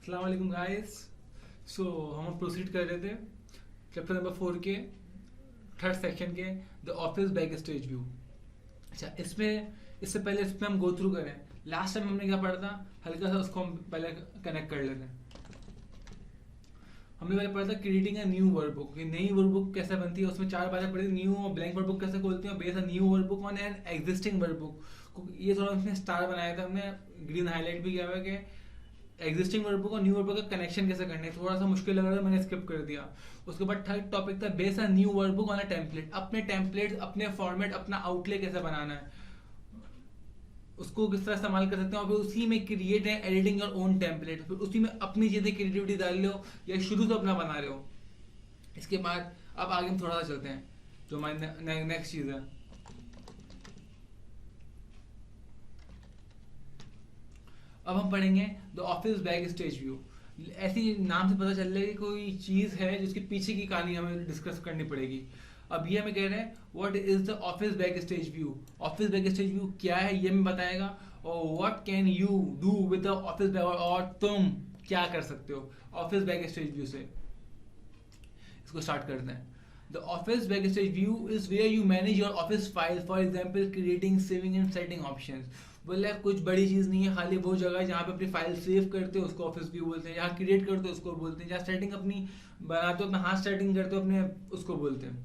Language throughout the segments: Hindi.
अस्सलाम वालेकुम गाइस। सो हम प्रोसीड कर रहे थे चैप्टर नंबर 4 के थर्ड सेक्शन के the Office back stage view. अच्छा, इससे पहले इसमें हम गो थ्रू करें। लास्ट टाइम हमने क्या पढ़ा था, हल्का सा उसको हम पहले कनेक्ट कर लेते हैं। हमने पहले पढ़ा था creating a new word book, नई वर्ड बुक कैसे बनती है। उसमें 4 बातें पढ़ी, न्यू और ब्लैंक वर्ड बुक कैसे खोलती है, base a new word book on an existing word book. ये थोड़ा उसमें स्टार बनाया था हमने, ग्रीन हाईलाइट भी किया हुआ है कि एग्जिस्टिंग वर्ड बुक और न्यू वर्ड बुक का कनेक्शन कैसे करना है। थोड़ा सा मुश्किल लग रहा था, मैंने स्किप कर दिया। उसके बाद थर्ड टॉपिक था base a new word book on a template. अपने टेम्पलेट, अपने फॉर्मेट, अपना आउटले कैसे बनाना है, उसको किस तरह इस्तेमाल कर सकते हो। फिर उसी में क्रिएट है एडिटिंग योर ओन टेम्पलेट, फिर उसी में अपनी चीजें क्रिएटिविटी डाल लो या शुरू से अपना बना रहे हो। इसके बाद अब आगे हम थोड़ा सा चलते हैं, जो हमारी नेक्स्ट चीज है। अब हम पढ़ेंगे the Office back stage view. ऐसी नाम से पता चल रहा है कि कोई चीज है जिसके पीछे की कहानी हमें डिस्कस करनी पड़ेगी। अब ये हमें कह रहे हैं what is the Office back stage view. Office back stage view क्या है ये हमें बताएगा, और what can you do with the Office back, और तुम क्या कर सकते हो ऑफिस बैक स्टेज व्यू से। इसको स्टार्ट करते हैं। The office backstage view is where you manage your office files, for example creating, saving and setting options। बोले कुछ बड़ी चीज नहीं है, खाली वो जगह है जहाँ पे अपनी फाइल सेव करते हो उसको ऑफिस व्यू बोलते हैं, जहाँ क्रिएट करते हो उसको बोलते हैं, जहाँ सेटिंग अपनी बनाते हो, अपना हाथ सेटिंग करते हो अपने, उसको बोलते हैं।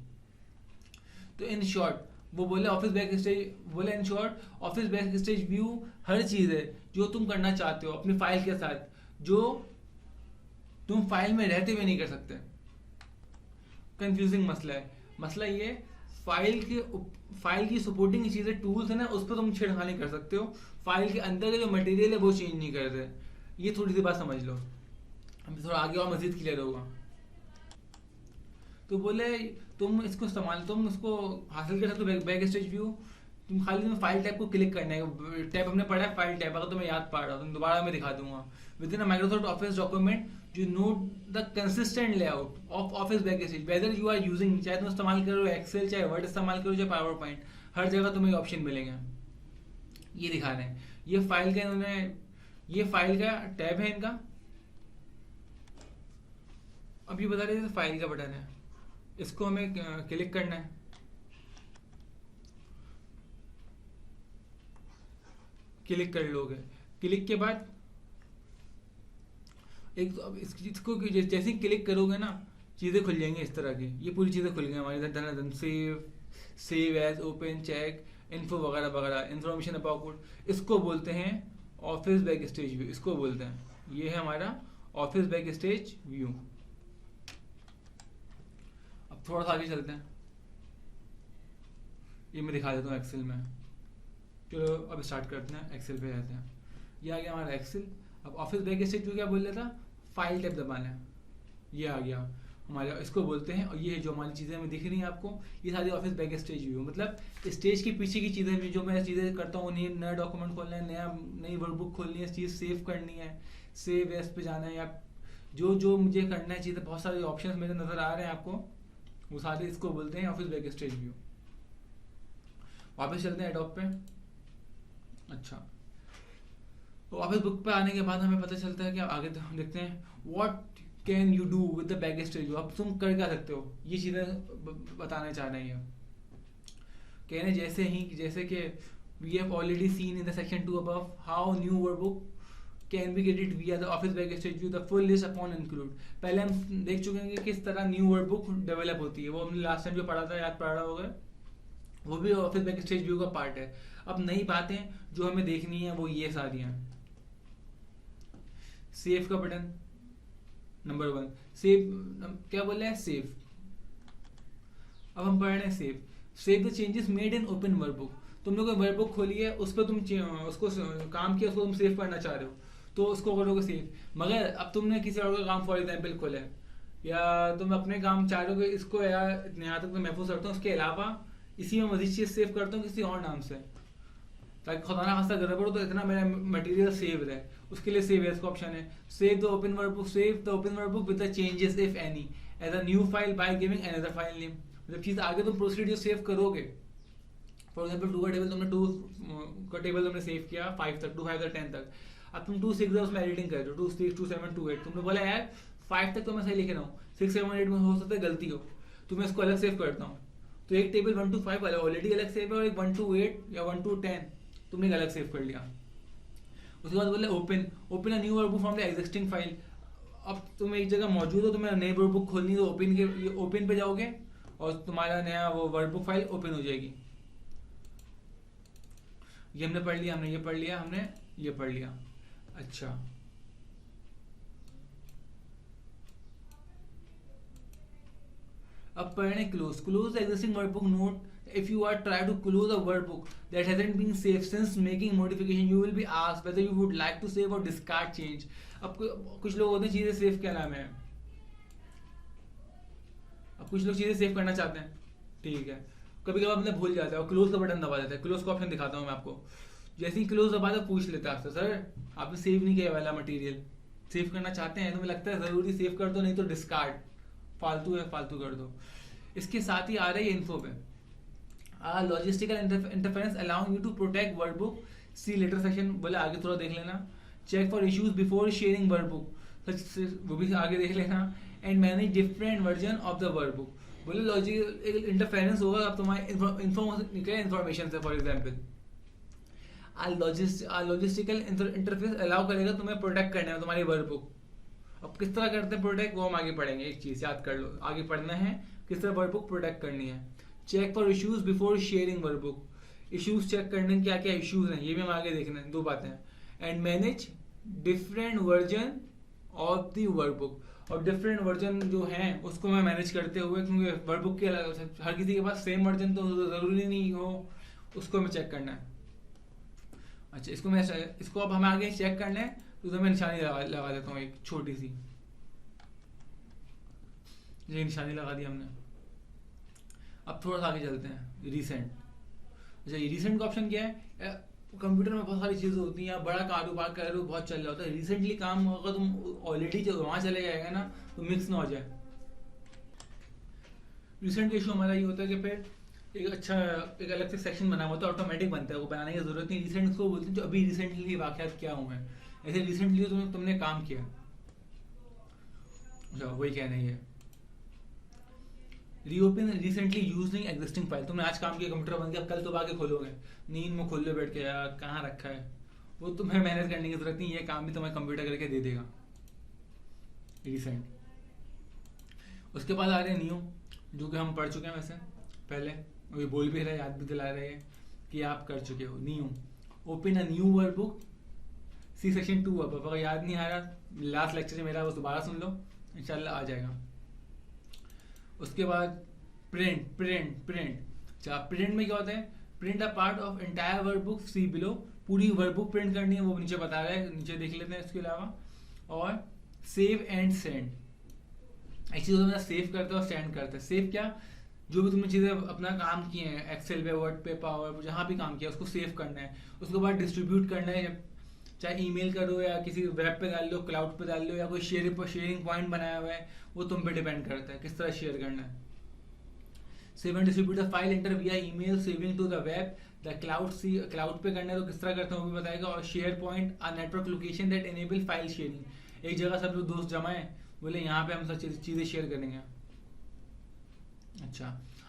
तो इन शॉर्ट वो बोले ऑफिस बैक स्टेज, बोले in short office back stage view हर चीज है जो तुम करना चाहते हो अपनी फाइल के साथ, जो तुम फाइल में रहते हुए नहीं कर सकते। कंफ्यूजिंग मसला है। मसला ये फाइल की सपोर्टिंग चीजें, टूल्स है ना, उस पर तुम छेड़खानी कर सकते हो, फाइल के अंदर का जो मटेरियल है वो चेंज नहीं कर रहे। ये थोड़ी सी बात समझ लो, हम थोड़ा आगे और मजीद क्लियर होगा। तो बोले तुम इसको हासिल कर सकते हो बैक स्टेज व्यू। तुम्हें फाइल टैब को क्लिक करना है। टैब हमने पढ़ा है फाइल टैब, अगर तुम्हें याद पड़ रहा हो तो दोबारा मैं दिखा दूंगा। Within Microsoft Office document you note the consistent layout of Office back stage, whether you are using, चाहे तुम इस्तेमाल करो एक्सेल, चाहे वर्ड इस्तेमाल करो, चाहे पावर पॉइंट, हर जगह तुम्हें ऑप्शन मिलेंगे। ये दिखा रहे हैं, ये फाइल का टैब है इनका। अब ये बता रहे हैं फाइल का बटन है, इसको हमें क्लिक करना है। क्लिक कर लोगे, क्लिक के बाद एक तो अब इसको जैसे ही क्लिक करोगे ना, चीज़ें खुल जाएंगी इस तरह की। ये पूरी चीज़ें खुल गई हमारी, save as, open, check, info वगैरह वगैरह, इन्फॉर्मेशन अबाउट। इसको बोलते हैं ऑफिस बैक स्टेज व्यू, इसको बोलते हैं। ये है हमारा ऑफिस बैक स्टेज व्यू। अब थोड़ा सा आगे चलते हैं, ये मैं दिखा देता हूँ एक्सेल में। चलो अब स्टार्ट करते हैं, एक्सेल पे रहते हैं। ये आ गया हमारा एक्सेल। अब ऑफिस बैक स्टेज व्यू क्या बोल रहा था, फाइल टैब दबाना है, ये आ गया हमारे, इसको बोलते हैं। और ये जो हमारी चीज़ें हमें दिख रही हैं आपको, ये सारी ऑफिस बैक स्टेज व्यू, मतलब स्टेज के पीछे की चीज़ें जो मैं चीज़ें करता हूँ, नया डॉक्यूमेंट खोलना है, नई वर्ड बुक खोलनी है, चीज़ सेव करनी है, सेव एस पे जाना है, या जो जो मुझे करना है चीज़ें, बहुत सारे ऑप्शन मेरे नज़र आ रहे हैं आपको, वो सारे इसको बोलते हैं ऑफिस बैक स्टेज व्यू। वापस चलते हैं एडोब पे। अच्छा, तो ऑफिस बुक पे आने के बाद हमें पता चलता है कि आगे हम देखते हैं what can you do with the back stage view. अब तुम कर क्या सकते हो, ये चीज़ें बताना चाह रहे हैं। कहने जैसे कि we have already seen in the section 2 above how new word book can be gated via the Office back stage view, the full list upon include. पहले हम देख चुके हैं कि किस तरह न्यू वर्ड बुक डेवलप होती है, वो हमने लास्ट टाइम जो पढ़ा था, याद पढ़ा होगा, वो भी ऑफिस बैक स्टेज व्यू का पार्ट है। अब नई बातें जो हमें देखनी है वो ये सारी हैं। सेव का बटन नंबर 1, सेव क्या बोल रहे हैं, सेव। अब हम पढ़ रहे हैं save the changes made in open word book. तुम लोग वर्ड बुक खोली है, उस पर तुम उसको काम किया, उसको तुम सेव करना चाह रहे हो, तो उसको करोगे सेव। मगर अब तुमने किसी और का काम फॉर एग्जाम्पल खोला है, या तुम अपने काम चाह रहे हो कि इसको यहाँ तक मैं महफूज रखता हूँ, उसके अलावा इसी में मजीद चीज़ सेव करता हूँ किसी और नाम से, ताकि खुदा ना खास्ता गड़बड़ हो तो इतना मेरा मटेरियल सेव रहे। उसके लिए सेव एज का ऑप्शन है। Save the open word book with the changes if any as a new file by giving another file name. मतलब चीज़ आगे तुम प्रोसीड्यूर सेव करोगे, फॉर एग्जाम्पल 2 का टेबल तुमने सेव किया 5 तक, 2 5 तक 10 तक। अब तुम 2 6 उसमें एडिटिंग कर रहे हो, 2 6 2 7 2 8, तुमने बोला यार 5 तक तो मैं सही लिख रहा हूँ, 6 7 8 में हो सकता है गलती हो, तो मैं इसको अलग सेव करता हूँ। तो एक टेबल 1 to 5 वाला ऑलरेडी अलग सेव है, और एक 1 to 8 या 1 to 10 तुमने एक अलग सेव कर लिया। उसके बाद बोले open a new workbook from the existing file. अब तुम एक जगह मौजूद हो, तुम्हें नई वर्कबुक खोलनी, तो ओपन पे जाओगे और तुम्हारा नया वो वर्कबुक फाइल ओपन हो जाएगी। ये हमने पढ़ लिया, हमने ये पढ़ लिया, हमने ये पढ़ लिया। अच्छा, अब पढ़ने close the existing workbook note. If you are trying to close a workbook that hasn't been saved since making modification, you will be asked whether you would like to save or discard change. अब कुछ लोग होते हैं चीजें सेव क्या नाम है, अब कुछ लोग चीजें सेव करना चाहते हैं, ठीक है, कभी कभी अपने भूल जाता है और क्लोज का बटन दबा देता है। क्लोज का ऑप्शन दिखाता हूँ मैं आपको। जैसे ही क्लोज दबा तो पूछ लेता है आपसे, सर आपने सेव नहीं किया वाला मटेरियल, सेव करना चाहते हैं, तो मुझे लगता है जरूरी सेव कर दो, नहीं तो डिस्कार्ड, फालतू है फालतू कर दो। इसके साथ ही आ रही है इन्फो पे, logistical interference allowing you to protect workbook, see later section, बोले आगे थोड़ा देख लेना। Check for issues before sharing workbook, वो भी आगे देख लेना। And manage different version of the workbook, बोले लॉजिकल इंटरफेरेंस होगा अब तुम्हारे इन्फॉर्मेशन से। For example logistical interface allow करेगा तुम्हें प्रोटेक्ट करने में तुम्हारी वर्कबुक। अब किस तरह करते हैं प्रोटेक्ट, वो हम आगे पढ़ेंगे। एक चीज याद कर लो, आगे पढ़ना है किस तरह वर्कबुक प्रोटेक्ट करनी है। Check for issues before sharing workbook, issues check करने क्या क्या इश्यूज हैं, ये भी हम आगे देखना है, दो बातें हैं। And manage different version of the workbook, और डिफरेंट वर्जन जो हैं उसको मैं मैनेज करते हुए, क्योंकि वर्कबुक के अलग हर किसी के पास सेम वर्जन तो जरूरी नहीं हो, उसको हमें चेक करना है। अच्छा, इसको अब हमें आगे चेक करना है, तो मैं निशानी लगा देता हूँ एक छोटी सी, ये निशानी लगा दी हमने। अब थोड़ा सा आगे चलते हैं, रिसेंट। अच्छा, ये रिसेंट का ऑप्शन क्या है, कंप्यूटर में बहुत सारी चीजें होती हैं, बड़ा कारोबार कर रहे हो, बहुत चल रहा होता है, रिसेंटली काम अगर तुम ऑलरेडी वहां चले जाएगा ना, तो मिक्स ना हो जाए। रिसेंट का इशू हमारा ये होता है कि फिर एक अच्छा एक अलग से सेक्शन बना हुआ होता है, ऑटोमेटिक बनता है, वो बनाने की जरूरत नहीं। रिसेंट उसको बोलते हैं जो अभी रिसेंटली वाकयात क्या हुए हैं, ऐसे रिसेंटली तुमने काम किया। अच्छा, वही कहना ही है। Reopen recently using existing file, तुमने आज काम किया, कंप्यूटर बन गया, कल तो आके खोलोगे, नींद में खोल लो बैठ के, यार कहाँ रखा है, वो तुम्हें मेहनत करने की जरूरत नहीं, ये काम भी तुम्हें कंप्यूटर करके दे देगा। रिसेंट। उसके बाद आ रहे हैं न्यू, जो कि हम पढ़ चुके हैं वैसे पहले, वो बोल भी रहे, याद भी दिला रहे हैं कि आप कर चुके हो। New, open a new workbook, see section 2। अब अगर याद नहीं आ रहा, लास्ट लेक्चर से मेरा वो दोबारा सुन लो, इंशाल्लाह आ जाएगा। उसके बाद प्रिंट। अच्छा, प्रिंट में क्या होता है, print a part of entire workbook, see below, पूरी वर्कबुक प्रिंट करनी है, वो नीचे बता रहा है, नीचे देख लेते हैं। इसके अलावा और सेव एंड सेंड, एक चीज होता है सेव करते हैं और सेंड करते हैं। सेव क्या, जो भी तुमने चीजें अपना काम किए हैं, एक्सेल पे, वर्ड पे, पावर पे, जहाँ भी काम किया उसको सेव करना है। उसके बाद डिस्ट्रीब्यूट करना है, चाहे ईमेल करो या किसी वेब पे डाल लो, क्लाउड पे डाल लो, या कोई शेयरिंग पॉइंट बनाया हुआ है, वो तुम पे डिपेंड करता है किस तरह शेयर करना है। Save and distribute the file enter via email, saving to the web, the cloud पे करना है तो किस तरह करते हैं वो भी बताएगा। और share point a network location that enable file sharing, एक जगह सब लोग दोस्त जमा है, बोले यहाँ पे हम सब चीजें शेयर करेंगे। अच्छा,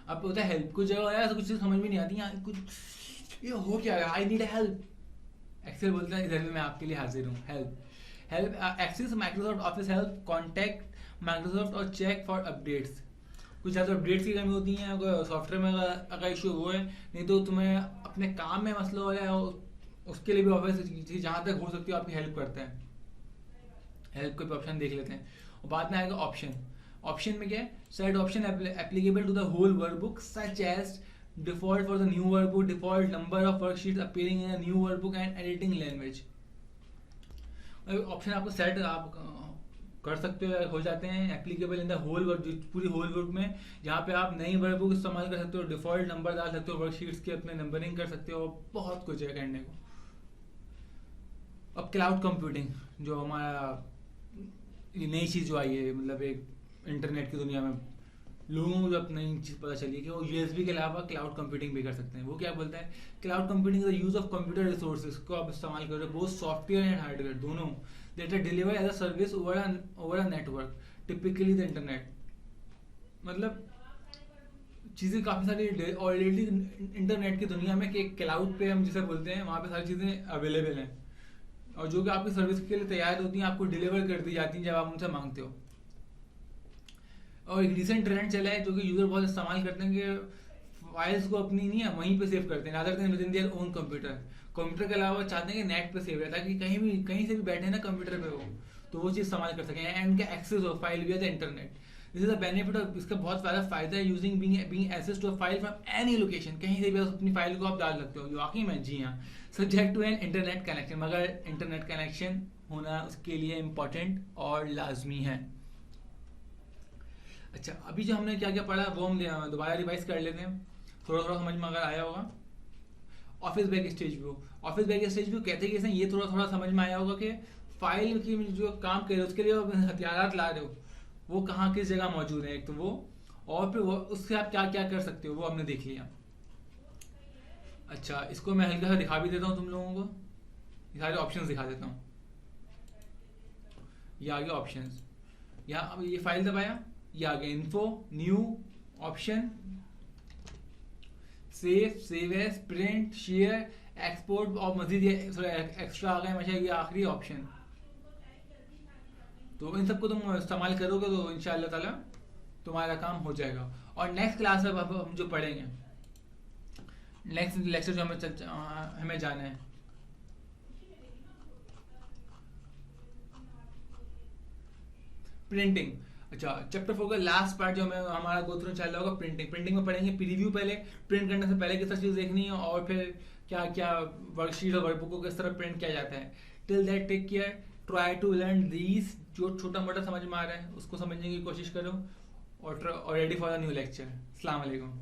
अब होता है हेल्प, कुछ जगह आया तो कुछ चीज समझ में नहीं आती, यहाँ कुछ ये हो क्या है, आई नीड हेल्प, एक्सेल बोलता है इधर भी मैं आपके लिए हाजिर हूँ। Help access Microsoft Office help, contact Microsoft और चेक फॉर अपडेट्स। कुछ ज़्यादा अपडेट्स की कमी होती है, अगर सॉफ्टवेयर में अगर इशू वो है, नहीं तो तुम्हें अपने काम में मसला हो है, उसके लिए भी ऑफिस जहाँ तक हो सकती है आपकी हेल्प करता है। हेल्प के ऑप्शन देख लेते हैं। और बाद में आएगा ऑप्शन में क्या है, set option applicable to the whole workbook such as default for the new workbook, default number of worksheets appearing in a new workbook and editing language। Option आपको सेट आप कर सकते हो, हो जाते हैं applicable in the whole work, पूरी होल वर्क में, जहाँ पे आप नई वर्कबुक इस्तेमाल कर सकते हो, डिफॉल्ट नंबर डाल सकते हो, वर्कशीट्स के अपने नंबरिंग कर सकते हो, बहुत कुछ है करने को। अब क्लाउड कंप्यूटिंग, जो हमारा नई चीज़ जो आई है, मतलब एक इंटरनेट की दुनिया में लोगों को जो अब नई चीज़ पता चली है कि वो यूएसबी के अलावा क्लाउड कंप्यूटिंग भी कर सकते हैं। वो क्या बोलता है, cloud computing is the use of computer resources को आप इस्तेमाल कर रहे हो, बोथ सॉफ्टवेयर एंड हार्डवेयर दोनों, that are deliver as a service over a network, typically the internet. मतलब चीज़ें काफ़ी सारी ऑलरेडी इंटरनेट की दुनिया में कि क्लाउड पे हम जिसे बोलते हैं, वहाँ पे सारी चीज़ें अवेलेबल हैं और जो कि आपकी सर्विस के लिए तैयार होती हैं, आपको डिलीवर कर दी जाती हैं जब आप उनसे मांगते हो। और एक रिसेंट ट्रेंड चला है जो कि यूज़र बहुत इस्तेमाल करते हैं कि फाइल्स को अपनी नहीं है वहीं पे सेव करते हैं, rather than with in their own computer. Computer के अलावा चाहते हैं कि नेट पे सेव रहे ताकि कहीं से भी बैठे ना कंप्यूटर पे हो तो वो चीज़ इस्तेमाल कर सकें एंड उनका एक्सेस हो file with the internet. This is the benefit of, इसका बहुत ज़्यादा फायदा है using being access to a file from any location, कहीं से भी अपनी फाइल को आप डाल सकते हो। वाकई में जी हाँ, subject to an internet connection, मगर इंटरनेट कनेक्शन होना उसके लिए इम्पोर्टेंट और लाजमी है। अच्छा, अभी जो हमने क्या क्या पढ़ा वो हम दोबारा रिवाइज कर लेते हैं, थोड़ा थोड़ा समझ में अगर आया होगा। Office bag stage view, office bag stage view कहते हैं कि ये थोड़ा थोड़ा समझ में आया होगा कि फाइल की जो काम कर रहे हो उसके लिए हथियार ला रहे हो, वो कहाँ किस जगह मौजूद है एक तो वो, और फिर वो उससे आप क्या क्या कर सकते हो वो हमने देख लिया। अच्छा, इसको मैं हल्का सा दिखा भी देता हूँ तुम लोगों को, ये सारे ऑप्शंस दिखा देता हूँ। ये आ गया ऑप्शंस, यहाँ अब ये फाइल दबाया, ये आ गया info, new, option, save, save as, print, share, export और मजीद ये एक्स्ट्रा आ गया हमेशा ये आखिरी ऑप्शन। तो इन सबको तुम इस्तेमाल करोगे तो इंशाअल्लाह ताला तुम्हारा काम हो जाएगा। और नेक्स्ट क्लास में अब हम जो पढ़ेंगे, नेक्स्ट लेक्चर जो हमें जाना है, प्रिंटिंग। अच्छा, चैप्टर 4 का लास्ट पार्ट जो हमें हमारा गो थ्रू चल रहा होगा प्रिंटिंग। प्रिंटिंग में पढ़ेंगे प्रीव्यू, पहले प्रिंट करने से पहले किस तरह चीज़ देखनी है और फिर क्या क्या वर्कशीट और वर्कबुक को किस तरह प्रिंट किया जाता है। Till that take care, try to learn these, जो छोटा मोटा समझ में आ रहा है उसको समझने की कोशिश करो और ready for the new lecture. अस्सलाम वालेकुम।